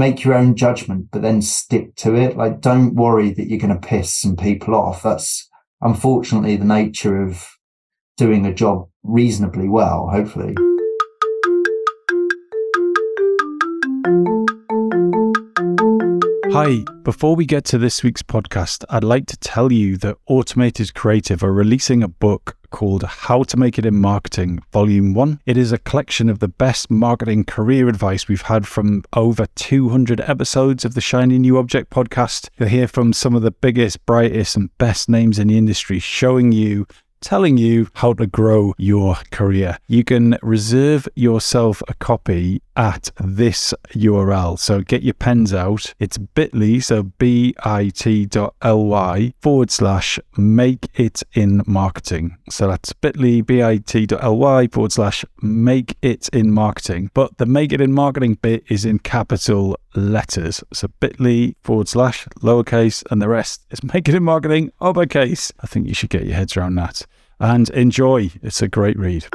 make your own judgment, but then stick to it. Like, don't worry that you're going to piss some people off. That's unfortunately the nature of doing a job reasonably well, hopefully. Hi, before we get to this week's podcast, I'd like to tell you that Automated Creative are releasing a book called How to Make It in Marketing, Volume 1. It is a collection of the best marketing career advice we've had from over 200 episodes of the Shiny New Object podcast. You'll hear from some of the biggest, brightest and best names in the industry telling you how to grow your career. You can reserve yourself a copy at this URL. So get your pens out. It's bit.ly, so bit.ly/make it in marketing. So that's bit.ly, bit.ly/make it in marketing. But the make it in marketing bit is in capital letters. So bit.ly/lowercase, and the rest is make it in marketing, uppercase. I think you should get your heads around that. And enjoy. It's a great read.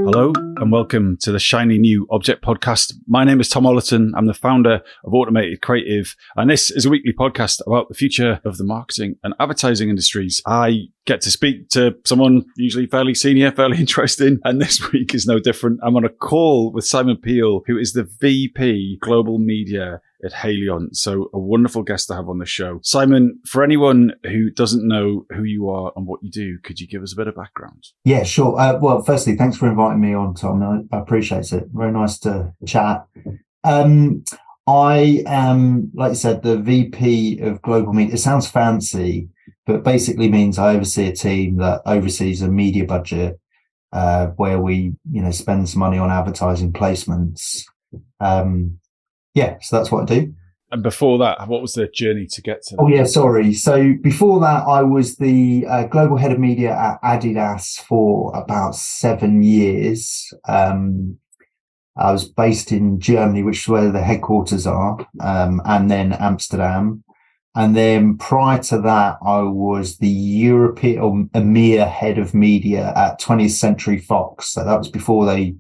Hello and welcome to the Shiny New Object podcast. My name is Tom Ollerton. I'm the founder of Automated Creative, and this is a weekly podcast about the future of the marketing and advertising industries. I get to speak to someone usually fairly senior, fairly interesting, and this week is no different. I'm on a call with Simon Peel, who is the VP Global Media at Haleon. So a wonderful guest to have on the show. Simon, for anyone who doesn't know who you are and what you do, could you give us a bit of background? Yeah, sure. Well, firstly, thanks for inviting me on, Tom. I appreciate it. Very nice to chat. I am, like you said, the VP of Global Media. It sounds fancy, but basically means I oversee a team that oversees a media budget where we, spend some money on advertising placements. Yeah, so that's what I do. And before that, what was the journey to get to that? Oh, yeah, sorry. So before that, I was the global head of media at Adidas for about 7 years. I was based in Germany, which is where the headquarters are, and then Amsterdam. And then prior to that, I was the European or EMEA head of media at 20th Century Fox. So that was before they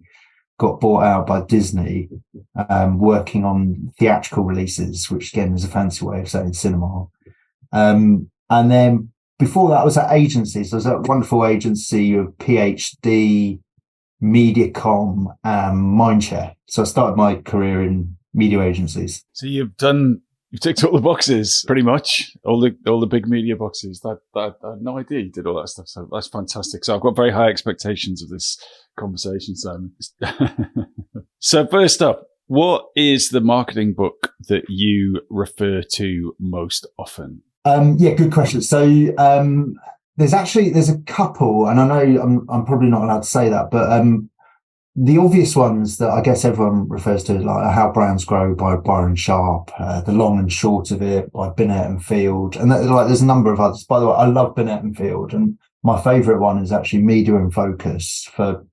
got bought out by Disney, working on theatrical releases, which again is a fancy way of saying cinema. And then before that, I was at agencies. So I was at a wonderful agency of PhD, Mediacom, and Mindshare. So I started my career in media agencies. So you've ticked all the boxes, pretty much all the big media boxes. That I had no idea you did all that stuff. So that's fantastic. So I've got very high expectations of this conversation, Simon. So first up, what is the marketing book that you refer to most often? Yeah, good question. So there's a couple, and I know I'm probably not allowed to say that, but the obvious ones that I guess everyone refers to, like How Brands Grow by Byron Sharp, The Long and Short of It by Binet and Field, and there's a number of others. By the way, I love Binet and Field, and my favourite one is actually Media and Focus, for,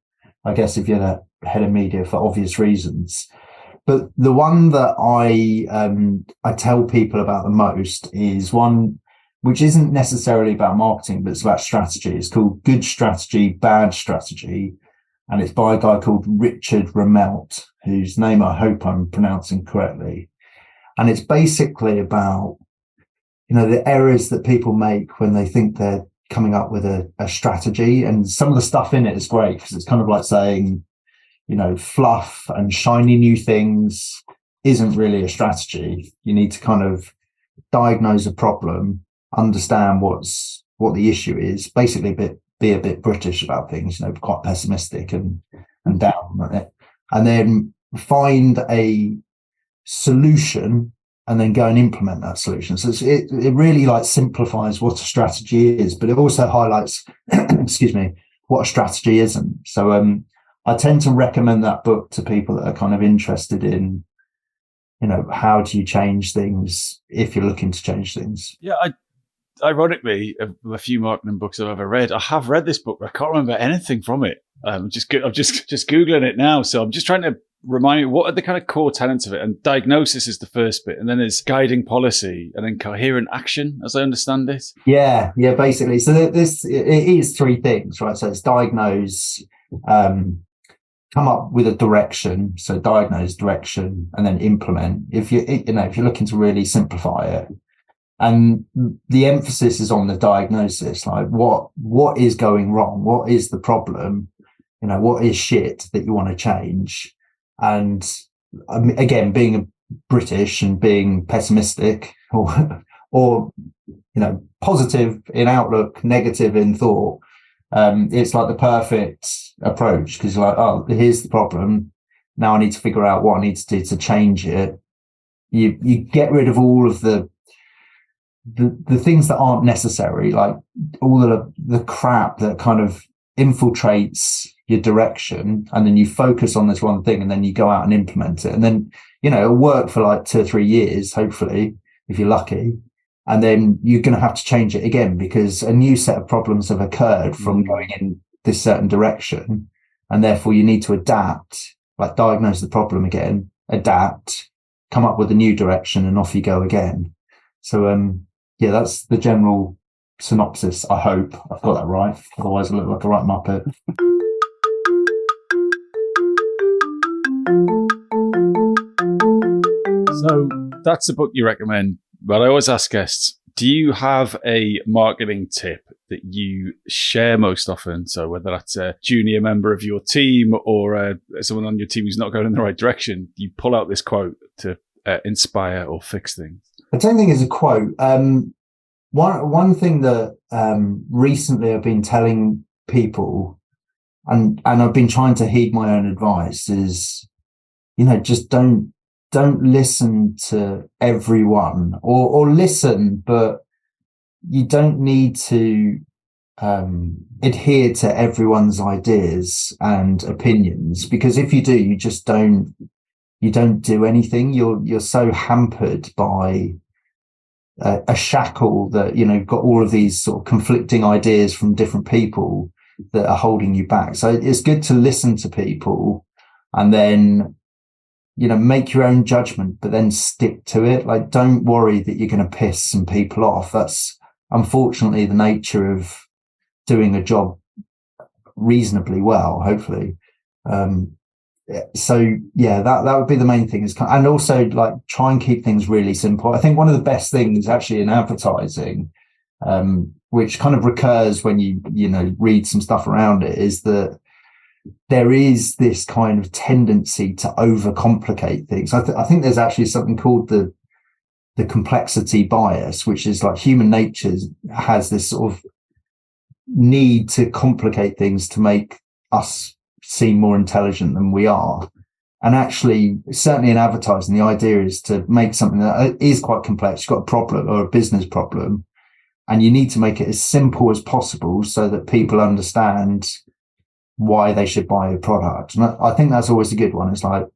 I guess, if you're the head of media, for obvious reasons. But the one that I tell people about the most is one which isn't necessarily about marketing, but it's about strategy. It's called Good Strategy, Bad Strategy. And it's by a guy called Richard Ramelt, whose name I hope I'm pronouncing correctly. And it's basically about, the errors that people make when they think they're coming up with a strategy. And some of the stuff in it is great because it's kind of like saying, fluff and shiny new things isn't really a strategy. You need to kind of diagnose a problem, understand what the issue is, basically be a bit British about things, quite pessimistic and down on it, and then find a solution and then go and implement that solution. So it really simplifies what a strategy is, but it also highlights, excuse me, what a strategy isn't. So I tend to recommend that book to people that are kind of interested in, how do you change things if you're looking to change things? Yeah, ironically, of a few marketing books I've ever read, I have read this book, but I can't remember anything from it. I'm just Googling it now. So I'm just trying to remind me, what are the kind of core tenets of it? And diagnosis is the first bit. And then there's guiding policy and then coherent action, as I understand it. Yeah, basically. So it is three things, right? So it's diagnose, come up with a direction, so diagnose, direction, and then implement. If you're looking to really simplify it, and the emphasis is on the diagnosis, like what is going wrong, what is the problem, what is shit that you want to change. And again, being British and being pessimistic or positive in outlook, negative in thought, it's like the perfect approach, because you're like, oh, here's the problem. Now I need to figure out what I need to do to change it. You get rid of all of the things that aren't necessary, like all the crap that kind of infiltrates your direction, and then you focus on this one thing, and then you go out and implement it, and then it'll work for like 2 or 3 years, hopefully, if you're lucky. And then you're going to have to change it again because a new set of problems have occurred from going in this certain direction. And therefore you need to adapt, like diagnose the problem again, adapt, come up with a new direction, and off you go again. So, yeah, that's the general synopsis. I hope I've got that right. Otherwise I look like a right muppet. So that's the book you recommend. But I always ask guests, do you have a marketing tip that you share most often? So whether that's a junior member of your team or someone on your team who's not going in the right direction, you pull out this quote to inspire or fix things. I don't think it's a quote. One thing that recently I've been telling people, and I've been trying to heed my own advice, is, just don't listen to everyone, or listen, but you don't need to adhere to everyone's ideas and opinions, because if you do, you just don't do anything. You're so hampered by a shackle that, got all of these sort of conflicting ideas from different people that are holding you back. So it's good to listen to people and then make your own judgment, but then stick to it. Like, don't worry that you're going to piss some people off. That's unfortunately the nature of doing a job reasonably well, hopefully. So yeah, that would be the main thing, and also like try and keep things really simple. I think one of the best things actually in advertising, which kind of recurs when you read some stuff around it, is that there is this kind of tendency to overcomplicate things. I think there's actually something called the complexity bias, which is like human nature has this sort of need to complicate things to make us seem more intelligent than we are. And actually, certainly in advertising, the idea is to make something that is quite complex. You've got a problem or a business problem, and you need to make it as simple as possible so that people understand why they should buy a product. And I think that's always a good one. It's like,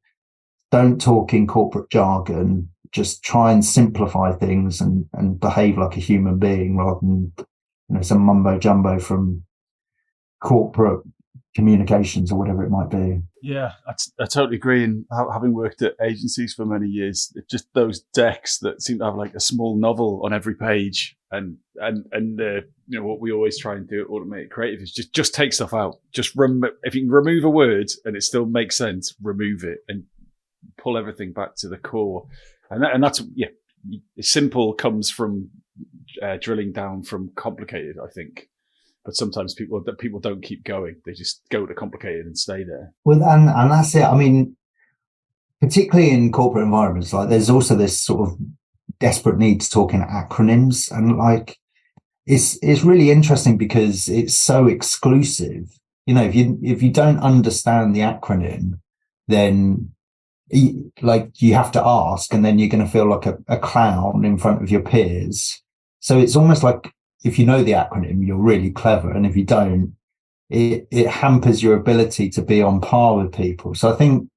don't talk in corporate jargon, just try and simplify things and behave like a human being rather than some mumbo jumbo from corporate communications or whatever it might be. Yeah, I totally agree. And having worked at agencies for many years, it's just those decks that seem to have like a small novel on every page, and what we always try and do at Automated Creative is just take stuff out. Just if you can remove a word and it still makes sense, remove it and pull everything back to the core. And that's simple comes from drilling down from complicated, I think. But sometimes people don't keep going. They just go to complicated and stay there. Well, and that's it. I mean, particularly in corporate environments, like there's also this sort of desperate need to talk in acronyms, and like it's really interesting because it's so exclusive. If you don't understand the acronym, then you have to ask, and then you're going to feel like a clown in front of your peers. So it's almost like, if you know the acronym, you're really clever. And if you don't, it hampers your ability to be on par with people. So I think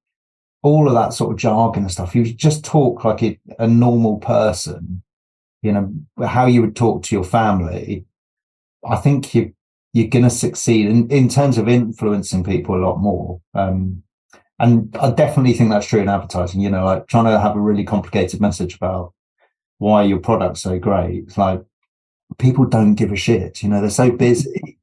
all of that sort of jargon and stuff, you just talk like a normal person, how you would talk to your family. I think you're going to succeed in terms of influencing people a lot more. And I definitely think that's true in advertising, like trying to have a really complicated message about why your product's so great. It's like, people don't give a shit, they're so busy.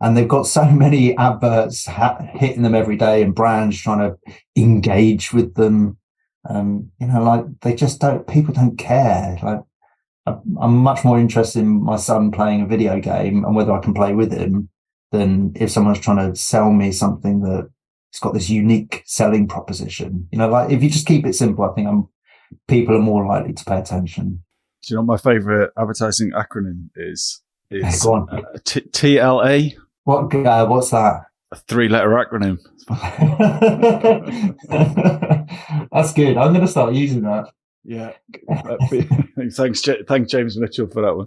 and they've got so many adverts hitting them every day, and brands trying to engage with them. Like they just don't. People don't care. Like I'm much more interested in my son playing a video game and whether I can play with him than if someone's trying to sell me something that it's got this unique selling proposition. Like if you just keep it simple, I think people are more likely to pay attention. Do you know what my favorite advertising acronym is? It's Go on. TLA. What's that? A 3-letter acronym. That's good. I'm going to start using that. Yeah. Thanks James Mitchell for that one.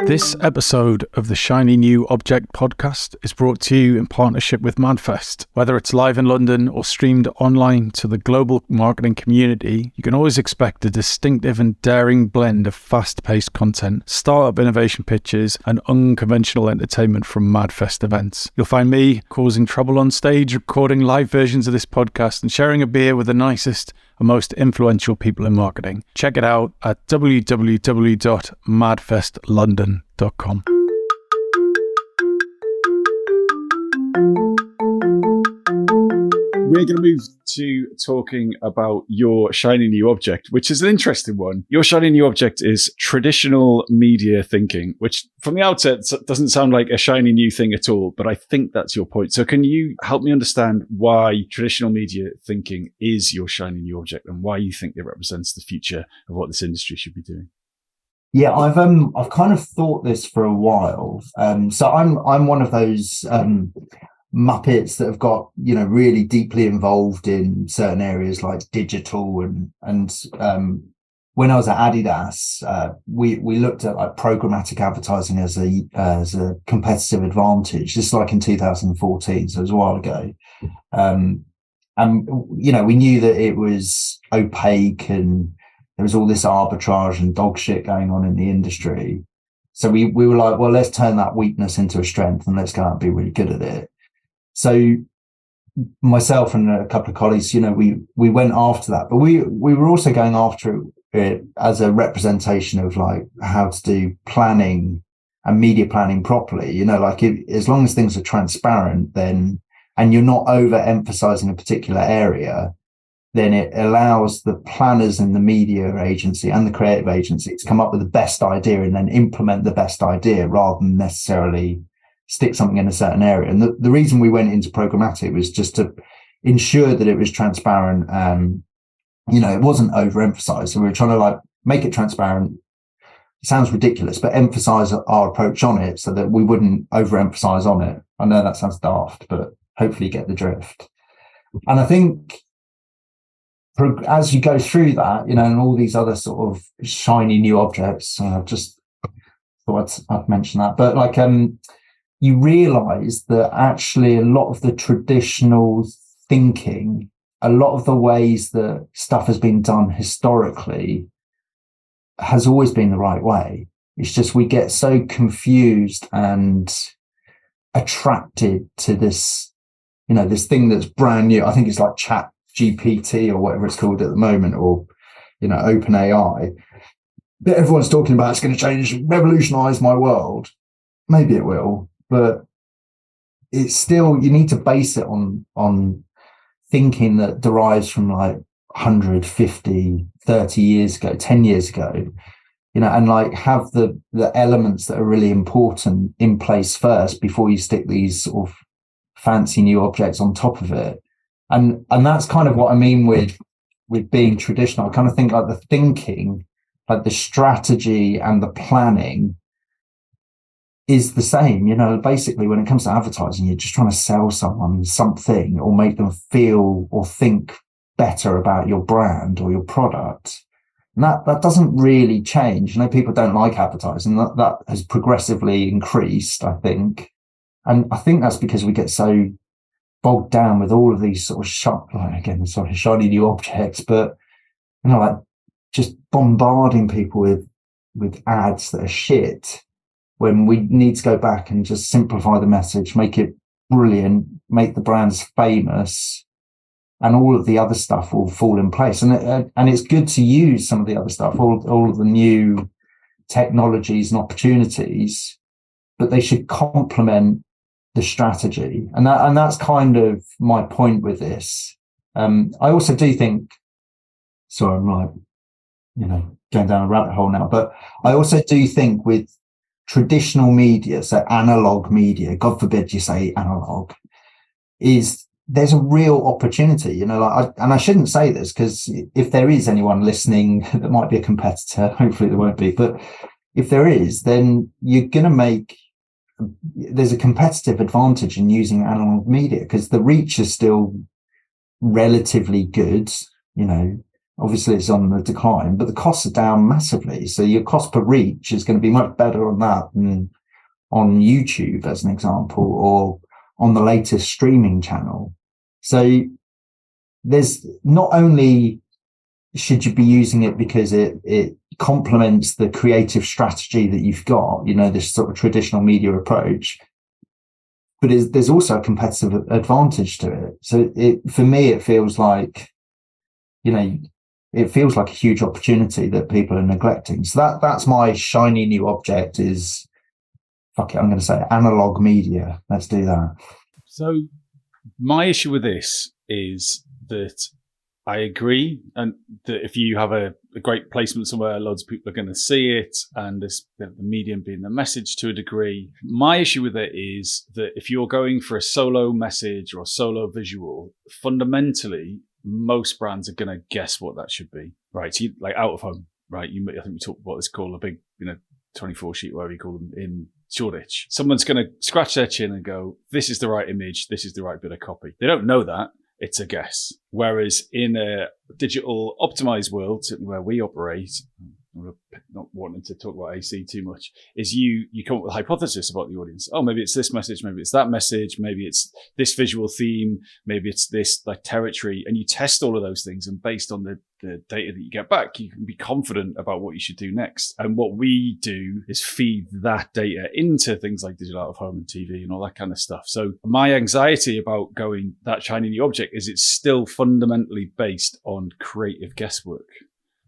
This episode of the Shiny New Object podcast is brought to you in partnership with Madfest. Whether it's live in London or streamed online to the global marketing community, you can always expect a distinctive and daring blend of fast-paced content, startup innovation pitches, and unconventional entertainment from Madfest events. You'll find me causing trouble on stage, recording live versions of this podcast, and sharing a beer with the nicest and most influential people in marketing. Check it out at www.madfestlondon.com. We're going to move to talking about your shiny new object, which is an interesting one. Your shiny new object is traditional media thinking, which from the outset doesn't sound like a shiny new thing at all, but I think that's your point. So can you help me understand why traditional media thinking is your shiny new object and why you think it represents the future of what this industry should be doing? Yeah, I've kind of thought this for a while. So I'm one of those Muppets that have got really deeply involved in certain areas like digital and when I was at Adidas, we looked at like programmatic advertising as a competitive advantage. This is like in 2014, so it was a while ago. And we knew that it was opaque and there was all this arbitrage and dog shit going on in the industry. So we were like, well, let's turn that weakness into a strength and let's go out and be really good at it. So myself and a couple of colleagues, we went after that, but we were also going after it as a representation of like how to do planning and media planning properly. As long as things are transparent, then, and you're not overemphasizing a particular area, then it allows the planners in the media agency and the creative agency to come up with the best idea and then implement the best idea rather than necessarily stick something in a certain area. And the reason we went into programmatic was just to ensure that it was transparent. It wasn't overemphasized. So we were trying to like make it transparent. It sounds ridiculous, but emphasize our approach on it so that we wouldn't overemphasize on it. I know that sounds daft, but hopefully you get the drift. And I think as you go through that, and all these other sort of shiny new objects, I just thought I'd mention that. But like, you realize that actually a lot of the traditional thinking, a lot of the ways that stuff has been done historically has always been the right way. It's just we get so confused and attracted to this, this thing that's brand new. I think it's like Chat GPT or whatever it's called at the moment, or, Open AI. That everyone's talking about it's going to revolutionize my world. Maybe it will. But it's still, you need to base it on thinking that derives from like 100, 50, 30 years ago, 10 years ago, and like have the elements that are really important in place first before you stick these sort of fancy new objects on top of it. And that's kind of what I mean with being traditional. I kind of think like the thinking, like the strategy and the planning is the same. Basically when it comes to advertising, you're just trying to sell someone something or make them feel or think better about your brand or your product. And that doesn't really change. People don't like advertising. That has progressively increased, I think. And I think that's because we get so bogged down with all of these sort of shiny new objects, but like just bombarding people with ads that are shit, when we need to go back and just simplify the message, make it brilliant, make the brands famous, and all of the other stuff will fall in place. And it's good to use some of the other stuff, all of the new technologies and opportunities, but they should complement the strategy. And that's kind of my point with this. I also do think, sorry, I'm like, going down a rabbit hole now, but I also do think with traditional media, so analog media, God forbid you say analog, there's a real opportunity, and I shouldn't say this because if there is anyone listening that might be a competitor, hopefully there won't be, but if there is, then there's a competitive advantage in using analog media because the reach is still relatively good. Obviously it's on the decline, but the costs are down massively. So your cost per reach is going to be much better on that than on YouTube, as an example, or on the latest streaming channel. So there's not only should you be using it because it complements the creative strategy that you've got, this sort of traditional media approach, but there's also a competitive advantage to it. So for me, it feels like, it feels like a huge opportunity that people are neglecting. So that's my shiny new object is, fuck it, I'm going to say analog media. Let's do that. So my issue with this is that I agree, and that if you have a great placement somewhere, loads of people are going to see it, and the medium being the message to a degree. My issue with it is that if you're going for a solo message or a solo visual, fundamentally, most brands are going to guess what that should be, right? So like out of home, right? I think we talked about this called a big, 24 sheet, whatever you call them in Shoreditch. Someone's going to scratch their chin and go, this is the right image. This is the right bit of copy. They don't know that. It's a guess. Whereas in a digital optimized world, certainly where we operate, not wanting to talk about AC too much, is you come up with a hypothesis about the audience. Oh, maybe it's this message, maybe it's that message, maybe it's this visual theme, maybe it's this like territory, and you test all of those things, and based on the data that you get back, you can be confident about what you should do next. And what we do is feed that data into things like digital out of home and TV and all that kind of stuff. So my anxiety about going that shiny new object is it's still fundamentally based on creative guesswork.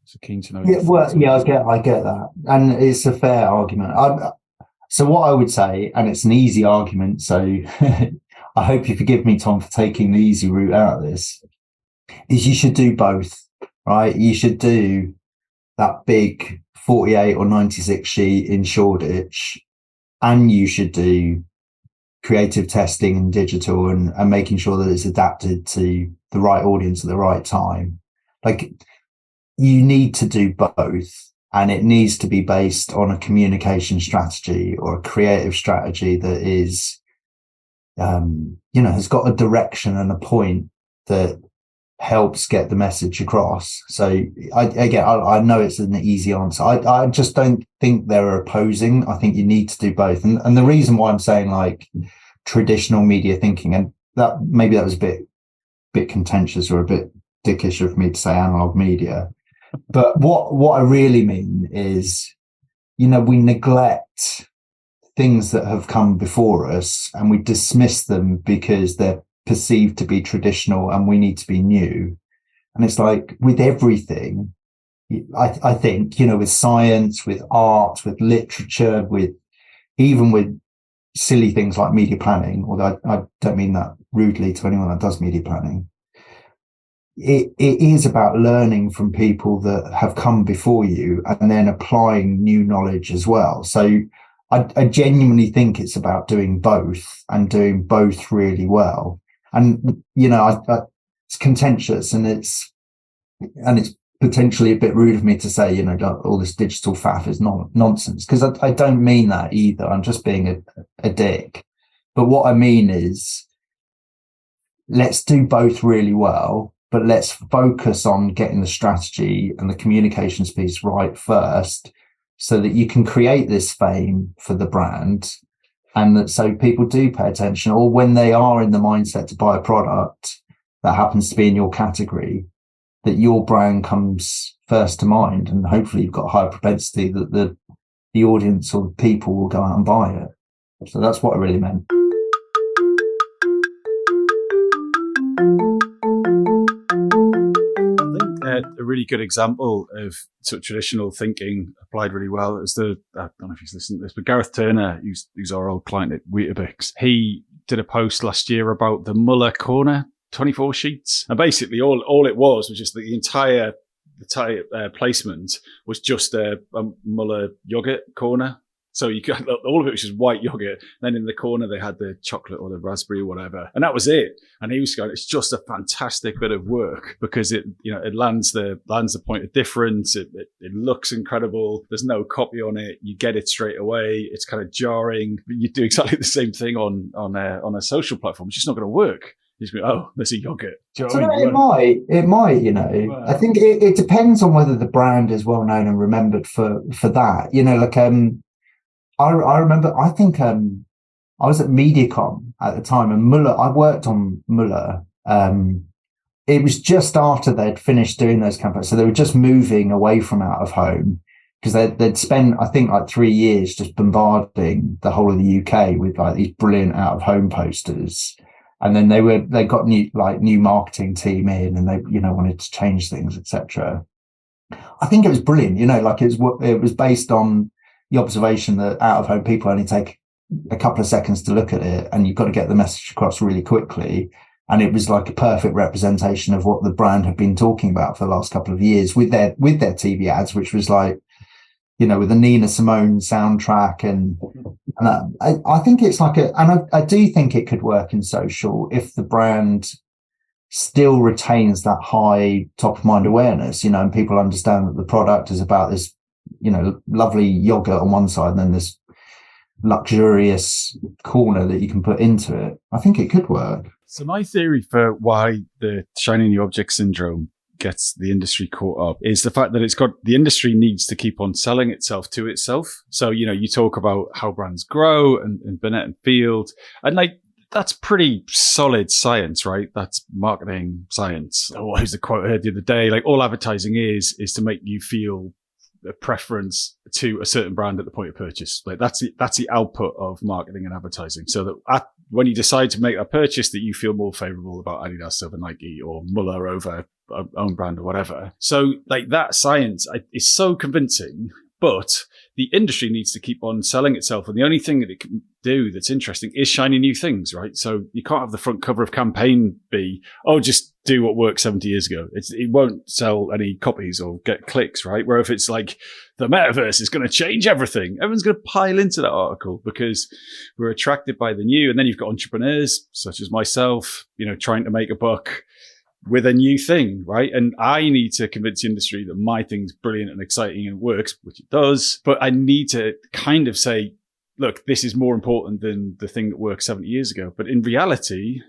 So keen to know. I get that, and it's a fair argument. So what I would say, and it's an easy argument, so I hope you forgive me, Tom, for taking the easy route out of this, is you should do both, right? You should do that big 48 or 96 sheet in Shoreditch, and you should do creative testing and digital and making sure that it's adapted to the right audience at the right time. Like, you need to do both, and it needs to be based on a communication strategy or a creative strategy that is, has got a direction and a point that helps get the message across. So I know it's an easy answer. I just don't think they're opposing. I think you need to do both. And the reason why I'm saying like traditional media thinking, and that maybe that was a bit contentious or a bit dickish of me to say analog media. But what I really mean is, we neglect things that have come before us and we dismiss them because they're perceived to be traditional and we need to be new. And it's like with everything, I think, with science, with art, with literature, even with silly things like media planning, although I don't mean that rudely to anyone that does media planning. It is about learning from people that have come before you and then applying new knowledge as well. So I genuinely think it's about doing both and doing both really well. And, it's contentious and it's potentially a bit rude of me to say, all this digital faff is nonsense, because I don't mean that either. I'm just being a dick. But what I mean is, let's do both really well, but let's focus on getting the strategy and the communications piece right first, so that you can create this fame for the brand, and that so people do pay attention, or when they are in the mindset to buy a product that happens to be in your category, that your brand comes first to mind, and hopefully you've got a higher propensity that the audience or the people will go out and buy it. So that's what I really meant. a really good example of sort of traditional thinking applied really well is I don't know if he's listened to this, but Gareth Turner, who's our old client at Weetabix, he did a post last year about the Muller Corner 24 sheets. And basically all it was just the entire placement was just a Muller yogurt corner. So you got all of it was just white yogurt. Then in the corner they had the chocolate or the raspberry or whatever, and that was it. And he was going, "It's just a fantastic bit of work because it lands the point of difference. It looks incredible. There's no copy on it. You get it straight away. It's kind of jarring. But you do exactly the same thing on a social platform. It's just not going to work." He's going, "Oh, there's a yogurt." So it might. Wow. I think it depends on whether the brand is well known and remembered for that. I remember, I think I was at MediaCom at the time, and I worked on Muller. It was just after they'd finished doing those campaigns. So they were just moving away from out of home because they'd spent, I think, like 3 years just bombarding the whole of the UK with like these brilliant out of home posters. And then they got new marketing team in, and they, wanted to change things, etc. I think it was brilliant, it was based on the observation that out of home people only take a couple of seconds to look at it, and you've got to get the message across really quickly. And it was like a perfect representation of what the brand had been talking about for the last couple of years with their TV ads, which was like, with the Nina Simone soundtrack. And I think it's like I do think it could work in social if the brand still retains that high top of mind awareness, and people understand that the product is about this, lovely yogurt on one side and then this luxurious corner that you can put into it. I think it could work. So my theory for why the shiny new object syndrome gets the industry caught up is the fact that the industry needs to keep on selling itself to itself. So, you talk about how brands grow and Burnett and Field, and that's pretty solid science, right? That's marketing science. Oh, here's the quote I heard the other day. Like, all advertising is to make you feel a preference to a certain brand at the point of purchase. Like, that's the output of marketing and advertising. So that when you decide to make a purchase, that you feel more favorable about Adidas over Nike or Muller over own brand or whatever. So that science is so convincing, but the industry needs to keep on selling itself. And the only thing that it can do that's interesting is shiny new things, right? So you can't have the front cover of Campaign be, just do what worked 70 years ago. It won't sell any copies or get clicks, right? Where if it's like the metaverse is going to change everything, everyone's going to pile into that article because we're attracted by the new. And then you've got entrepreneurs such as myself, trying to make a buck with a new thing, right? And I need to convince the industry that my thing's brilliant and exciting and works, which it does. But I need to kind of say, look, this is more important than the thing that worked 70 years ago. But in reality,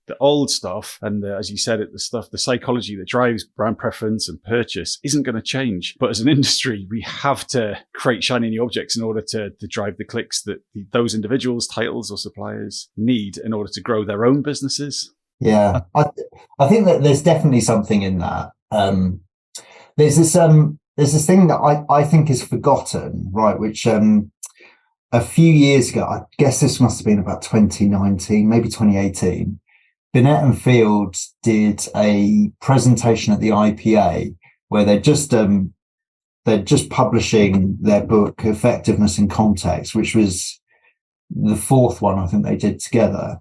the old stuff and as you said, the psychology that drives brand preference and purchase isn't going to change. But as an industry, we have to create shiny new objects in order to drive the clicks that those individuals, titles or suppliers need in order to grow their own businesses. Yeah, I think that there's definitely something in that. There's this thing that I think is forgotten, right? Which a few years ago, I guess this must have been about 2019, maybe 2018. Burnett and Field did a presentation at the IPA where they're just publishing their book Effectiveness in Context, which was the fourth one I think they did together.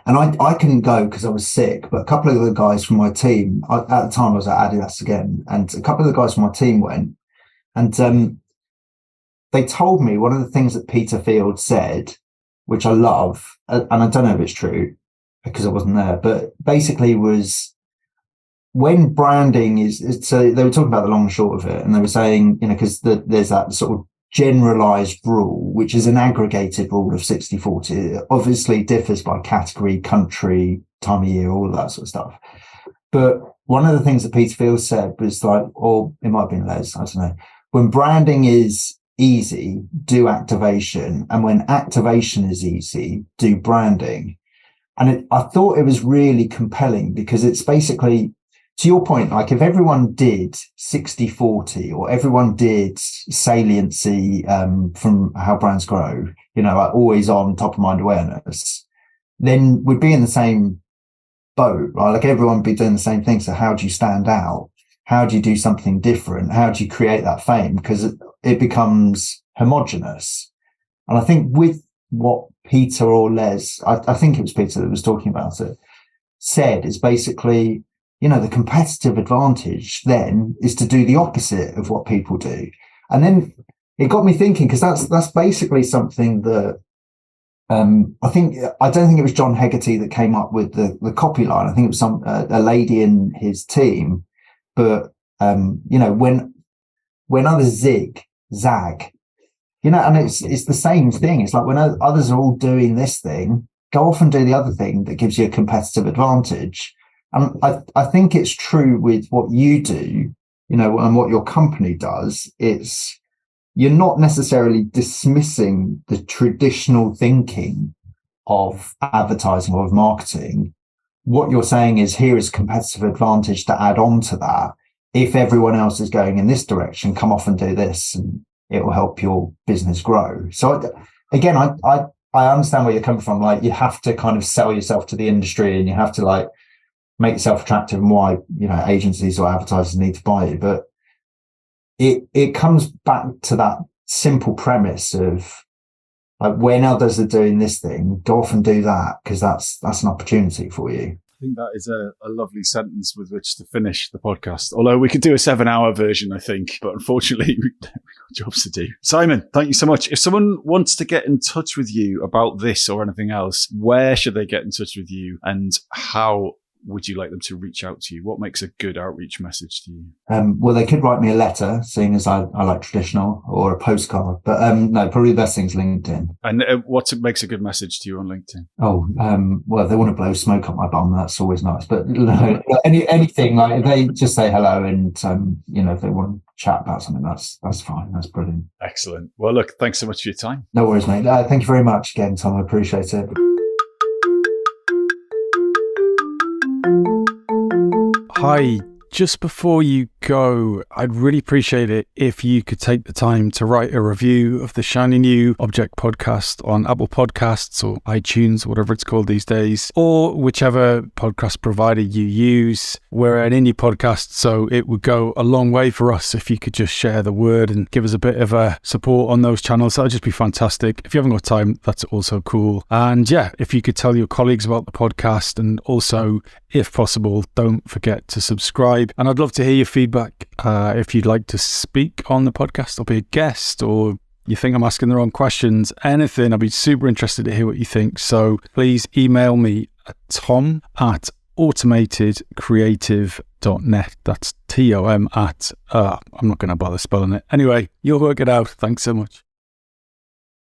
And I couldn't go because I was sick, but a couple of the guys from my team, at the time I was at Adidas again, and a couple of the guys from my team went, and they told me one of the things that Peter Field said, which I love, and I don't know if it's true because I wasn't there, but basically was when branding is, so they were talking about the long and short of it, and they were saying, because there's that sort of generalized rule, which is an aggregated rule of 60-40. It obviously differs by category, country, time of year, all of that sort of stuff. But one of the things that Peter Field said was or it might have been Les, I don't know. When branding is easy, do activation. And when activation is easy, do branding. And I thought it was really compelling because it's basically, to your point, like if everyone did 60-40 or everyone did saliency from how brands grow, like always on top of mind awareness, then we'd be in the same boat, right? Like everyone would be doing the same thing. So how do you stand out? how do you do something different? How do you create that fame? Because it becomes homogenous. And I think with what Peter or Les, I think it was Peter that was talking about it, said is basically, the competitive advantage then is to do the opposite of what people do. And then it got me thinking, because that's basically something that I don't think it was John Hegarty that came up with the copy line. I think it was a lady in his team. But when others zag, and it's the same thing. It's like when others are all doing this thing, go off and do the other thing that gives you a competitive advantage. And I think it's true with what you do, and what your company does. It's, you're not necessarily dismissing the traditional thinking of advertising or of marketing. What you're saying is, here is a competitive advantage to add on to that. If everyone else is going in this direction, come off and do this, and it will help your business grow. So again, I understand where you're coming from. Like, you have to kind of sell yourself to the industry, and you have to like make yourself attractive, and why, agencies or advertisers need to buy you. But it comes back to that simple premise of, like, when others are doing this thing, go off and do that, because that's an opportunity for you. I think that is a lovely sentence with which to finish the podcast. Although we could do a 7-hour version, I think, but unfortunately we've got jobs to do. Simon, thank you so much. If someone wants to get in touch with you about this or anything else, where should they get in touch with you, and how would you like them to reach out to you? What makes a good outreach message to you? Well, they could write me a letter, seeing as I like traditional, or a postcard. But no, probably the best thing's LinkedIn. And what makes a good message to you on LinkedIn? Oh, well, they want to blow smoke up my bum. That's always nice. But anything, like, if they just say hello, and if they want to chat about something, that's fine. That's brilliant. Excellent. Well, look, thanks so much for your time. No worries, mate. Thank you very much again, Tom. I appreciate it. Hi. Just before you go, I'd really appreciate it if you could take the time to write a review of the Shiny New Object podcast on Apple Podcasts or iTunes, whatever it's called these days, or whichever podcast provider you use. We're an indie podcast, so it would go a long way for us if you could just share the word and give us a bit of a support on those channels. That would just be fantastic. If you haven't got time, that's also cool. And yeah, if you could tell your colleagues about the podcast, and also, if possible, don't forget to subscribe. And I'd love to hear your feedback. If you'd like to speak on the podcast or be a guest, or you think I'm asking the wrong questions, anything, I'd be super interested to hear what you think. So please email me at tom@automatedcreative.net. That's TOM at, I'm not going to bother spelling it. Anyway, you'll work it out. Thanks so much.